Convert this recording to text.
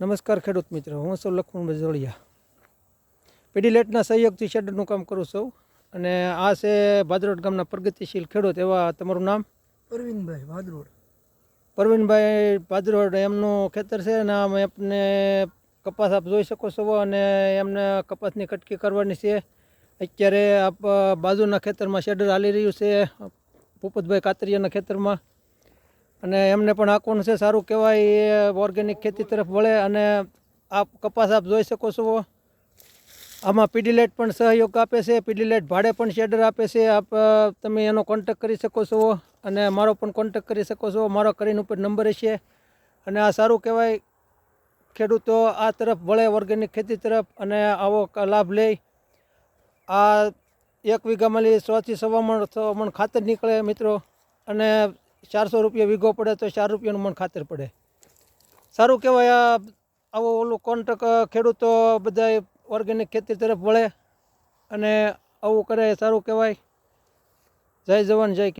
નમસ્કાર ખેડૂત મિત્રો, હું છું લક્ષ્મણ બજોળિયા. પીડીલેટના સહયોગથી શેડરનું કામ કરું છું અને આ છે ભાદરોડ ગામના પ્રગતિશીલ ખેડૂત. એવા તમારું નામ? પરવીનભાઈ ભાદરોડ. પરવીનભાઈ ભાદરોડ એમનું ખેતર છે અને આમ એમને કપાસ આપ જોઈ શકો છો અને એમને કપાસની કટકી કરવાની છે. અત્યારે આપ બાજુના ખેતરમાં શેડર હાલી રહ્યું છે ભૂપતભાઈ કાતરિયાના ખેતરમાં, અને એમને પણ આંકવાનું છે. સારું કહેવાય, એ ઓર્ગેનિક ખેતી તરફ વળે. અને આ કપાસ આપ જોઈ શકો છો. આમાં પીડીલેટ પણ સહયોગ આપે છે. પીડીલેટ ભાડે પણ શેડર આપે છે. આપ તમે એનો કોન્ટેક કરી શકો છો અને મારો પણ કોન્ટેક કરી શકો છો. મારો કરીને ઉપર નંબર હશે. અને આ સારું કહેવાય, ખેડૂતો આ તરફ વળે, ઓર્ગેનિક ખેતી તરફ, અને આવો લાભ લે. આ 1 વીઘામાં 100 થી 125 મણ ખાતર નીકળે મિત્રો, અને 400 રૂપિયા વીઘો પડે તો 4 રૂપિયાનું મણ ખાતર પડે. સારું કહેવાય. આવો ઓલું કોન્ટેક ખેડૂતો બધા ઓર્ગેનિક ખેતી તરફ વળે અને આવું કરે. સારું કહેવાય. જય જવાન જય